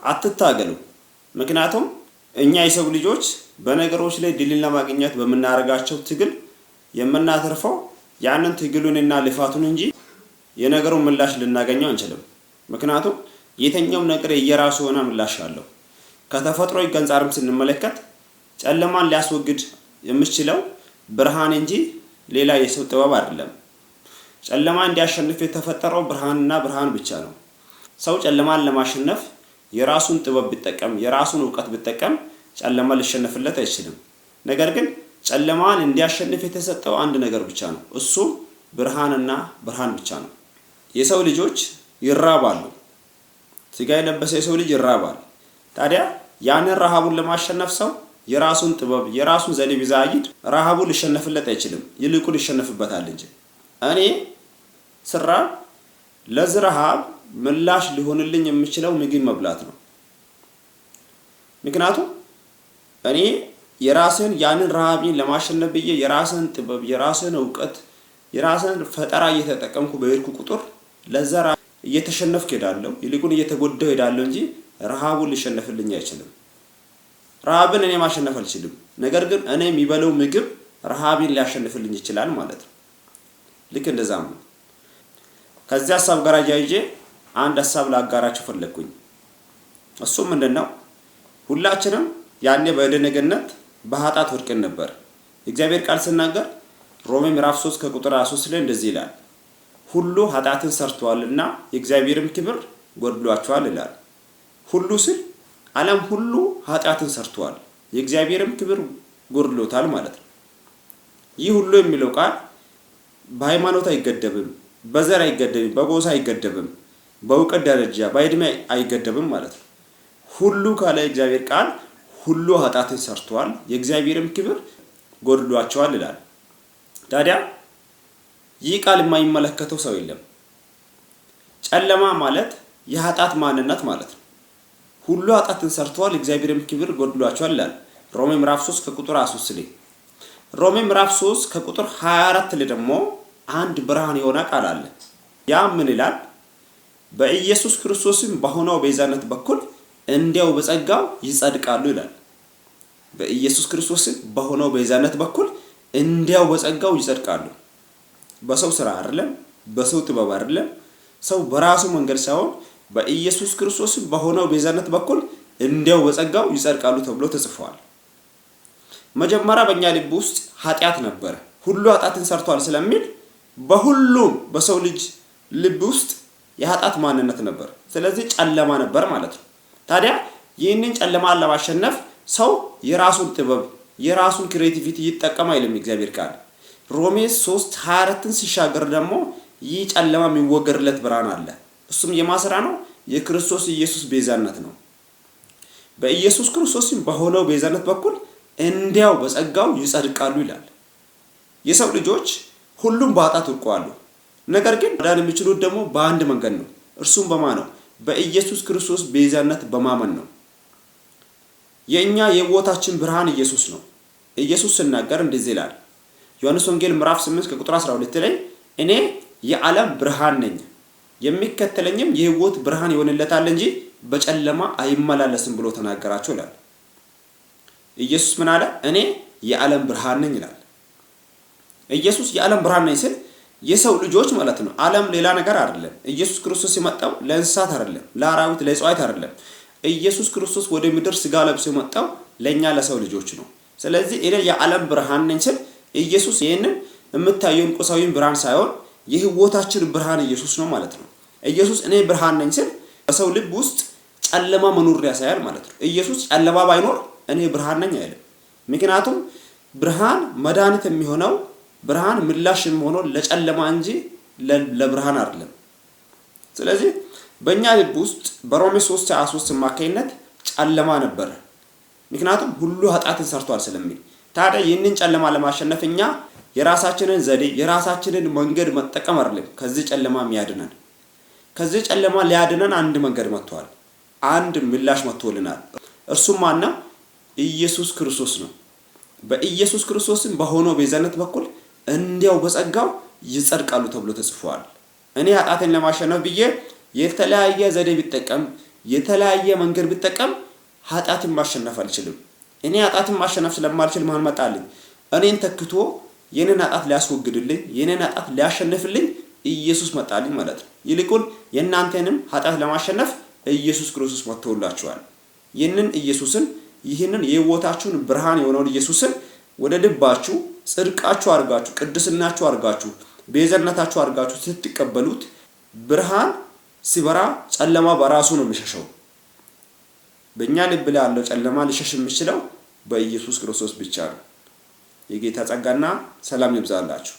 አትታገሉ። ምክንያቱም እኛ የሰው ልጆች በነገሮች ላይ ድልን ለማግኘት በመናረጋቸው ትግል የምናተርፈው ያንን ትግሉንና ልፋቱን እንጂ የነገሩን ምላሽ ልናገኘው አንችልም። ምክንያቱም የትኛውም ነገር የየራሱ ሆነ ምላሽ አለው። ከተፈጥሮ አንፃርም ስንመለከት ጨለማን ሊያስወግድ የሚችለው ብርሃን እንጂ ሌላ የሰው ጥበብ አይደለም። ጨለማ እንዲያሸንፍ የተፈጠረው ብርሃንና ብርሃን ብቻ ነው። ሰው ጨለማን ለማሸነፍ የራሱን ጥበብ ቢጠቀም የራሱን ዕውቀት ቢጠቀም ጨለማ ሊሸነፍለት አይችልም። ነገር ግን ጨለማን እንዲያሸንፍ የተሰጠው አንድ ነገር ብቻ ነው። እሱም ብርሃንና ብርሃን ብቻ ነው። የሰው ልጆች ይራባሉ። ስጋ የለበሰ የሰው ልጅ ይራባል። ታዲያ ያንን ረሃቡን ለማሸነፍ ሰው የራሱን ጥበብ የራሱን ዘዴ ቢዛይድ ረሃቡን ሊሸነፍለት አይችልም። ይልቁን ይሸነፍበታል እንጂ እኔ ስራብ ለዚህ ረሃብ ምላሽ ሊሆንልኝ የሚችለው ምግብ መብላት ነው። ምክንያቱም እኔ የራስን ያንን ረሃብን ለማሸነፍ ብዬ የራስን ጥበብ የራስን ዕውቀት የራስን ፈጠራ እየተጠቀምኩ በሄድኩ ቁጥር ለዛ ረሃብ እየተሸነፍኩ ሄዳለሁ። ይልቁን እየተጎዳሁ ሄዳለሁ እንጂ ረሃቡን ሊሸነፍልኝ አይችልም። ረሃብን እኔ ማሸነፍ አልችልም። ነገር ግን እኔ የሚበለው ምግብ ረሃብን ሊያሸንፍልኝ ይችላል ማለት ነው። ልክ እንደዛም ነው። ከዚህ ሐሳብ ጋር አያይዤ አንድ ሐሳብ ላጋራችሁ ፈለኩኝ። እሱም ምንድነው? ሁላችንም ያኔ በዔድን ገነት በኃጢአት ወድቀን ነበር። የእግዚአብሔር ቃል ሲናገር ሮሜ ምዕራፍ 3 ከቁጥር 23 ላይ እንደዚህ ይላል፣ ሁሉ ኃጢአትን ሰርተዋልና የእግዚአብሔርም ክብር ጎድሏቸዋል ይላል። ሁሉ ሲል ዓለም ሁሉ ኃጢአትን ሰርተዋል የእግዚአብሔርም ክብር ጎድሎታል ማለት ነው። ይህ ሁሉ የሚለው ቃል በሃይማኖት አይገደብም፣ በዘር አይገደብም፣ በጎሳ አይገደብም፣ በእውቀት ደረጃ በዕድሜ አይገደብም ማለት ነው። ሁሉ ካለ እግዚአብሔር ቃል ሁሉ ኃጢአትን ሰርተዋል የእግዚአብሔርም ክብር ጎድሏቸዋል ይላል። ታዲያ ይህ ቃል የማይመለከተው ሰው የለም። ጨለማ ማለት የኃጢአት ማንነት ማለት ነው። ሁሉ ኃጢአትን ሰርተዋል የእግዚአብሔርም ክብር ጎድሏቸዋል ይላል ሮሜ ምዕራፍ 3 ከቁጥር 23 ላይ። ሮሜ ምዕራፍ 3 ከቁጥር 24 ላይ ደግሞ አንድ ብርሃን የሆነ ቃል አለ። ያ ምን ይላል? በኢየሱስ ክርስቶስም በሆነው ቤዛነት በኩል እንዲያው በጸጋው ይጸድቃሉ ይላል። በኢየሱስ ክርስቶስም በሆነው ቤዛነት በኩል እንዲያው በጸጋው ይጸድቃሉ። በሰው ስራ አይደለም፣ በሰው ጥበብ አይደለም፣ ሰው በራሱ መንገድ ሳይሆን በኢየሱስ ክርስቶስም በሆነው ቤዛነት በኩል እንዲያው በጸጋው ይጸድቃሉ ተብሎ ተጽፏል። መጀመሪያ በእኛ ልብ ውስጥ ኃጢአት ነበር። ሁሉ ኃጢአትን ሰርቷል ስለሚል በሁሉም በሰው ልጅ ልብ ውስጥ የኃጢአት ማንነት ነበር። ስለዚህ ጨለማ ነበር ማለት ነው። ታዲያ ይህንን ጨለማን ለማሸነፍ ሰው የራሱን ጥበብ የራሱን ክሬቲቪቲ ይጠቀም አይልም እግዚአብሔር ቃል። ሮሜ 3:24ን ሲሻገር ደግሞ ይህ ጨለማ የሚወገድለት ብርሃን አለ። እሱም የማስራ ነው የክርስቶስ ኢየሱስ ቤዛነት ነው። በኢየሱስ ክርስቶስም በሆነው ቤዛነት በኩል እንዲያው በጸጋው ይጸድቃሉ ይላል። የሰው ልጆች ሁሉም በኃጢአት ወድቀዋል። ነገር ግን መዳን የሚችሉት ደግሞ በአንድ መንገድ ነው። እርሱም በማን ነው? በኢየሱስ ክርስቶስ ቤዛነት በማመን ነው። የኛ የሕይወታችን ብርሃን ኢየሱስ ነው። ኢየሱስ ሲናገር እንደዚህ ይላል ዮሐንስ ወንጌል ምዕራፍ 8 ከቁጥር 12 ላይ እኔ የዓለም ብርሃን ነኝ፣ የሚከተለኝም የሕይወት ብርሃን ይሆንለታል እንጂ በጨለማ አይመላለስም ብሎ ተናገራቸው ይላል። ኢየሱስ ምን አለ? እኔ የዓለም ብርሃን ነኝ ይላል። ኢየሱስ የዓለም ብርሃን ነኝ ሲል የሰው ልጆች ማለት ነው። ዓለም ሌላ ነገር አይደለም። ኢየሱስ ክርስቶስ የመጣው ለእንስሳት አይደለም፣ ለአራዊት ለእጽዋት አይደለም። ኢየሱስ ክርስቶስ ወደ ምድር ስጋ ለብሶ የመጣው ለኛ ለሰው ልጆች ነው። ስለዚህ እኔ የዓለም ብርሃን ነኝ ሲል ኢየሱስ ይሄንን የምታየውን ቁሳዊን ብርሃን ሳይሆን የሕይወታችን ብርሃን ኢየሱስ ነው ማለት ነው። ኢየሱስ እኔ ብርሃን ነኝ ሲል በሰው ልብ ውስጥ ጨለማ መኖር ያሳያል ማለት ነው። ኢየሱስ ጨለማ ባይኖር እኔ ብርሃን ነኝ አይልም። ምክንያቱም ብርሃን መድኃኒት የሚሆነው ብርሃን ምላሽ የሚሆነው ለጨለማ እንጂ ለብርሃን አይደለም። ስለዚህ በእኛ ልብ ውስጥ በሮሜ 3:23 አማካይነት ጨለማ ነበር። ምክንያቱም ሁሉ ኃጢአትን ሰርቷል ስለሚል። ታዲያ ይህንን ጨለማ ለማሸነፍ እኛ የራሳችንን ዘዴ የራሳችንን መንገድ መጠቀም አይደለም ከዚህ ጨለማ የሚያድነን። ከዚህ ጨለማ ሊያድነን አንድ መንገድ መጥቷል። አንድ ምላሽ መጥቶልናል። እርሱም ማነው? ኢየሱስ ክርስቶስ ነው። በኢየሱስ ክርስቶስም በሆነው ቤዛነት በኩል እንዲያው በጸጋው ይጸድቃሉ ተብሎ ተጽፏል። እኔ ኃጢአትን ለማሸነፍ ብዬ የተለያየ ዘዴ ቢጠቀም የተለያየ መንገድ ብጠቀም ኃጢአትን ማሸነፍ አልችልም። እኔ ኃጢአትን ማሸነፍ ስለማልችል ማን መጣልኝ? እኔን ተክቶ የኔን ኃጢአት ሊያስወግድልኝ የኔን ኃጢአት ሊያሸንፍልኝ ኢየሱስ መጣልኝ ማለት ነው። ይልቁን የእናንተንም ኃጢአት ለማሸነፍ ኢየሱስ ክርስቶስ መጥቶላችኋል። ይህንን የሕይወታችሁን ብርሃን የሆነውን ኢየሱስን ወደ ልባችሁ ጽድቃችሁ አድርጋችሁ ቅድስናችሁ አድርጋችሁ ቤዛነታችሁ አድርጋችሁ ስትቀበሉት ብርሃን ሲበራ ጨለማ በራሱ ነው የሚሸሸው። በእኛ ልብ ላይ ያለው ጨለማ ሊሸሽ የሚችለው በኢየሱስ ክርስቶስ ብቻ ነው። የጌታ ጸጋና ሰላም ይብዛላችሁ።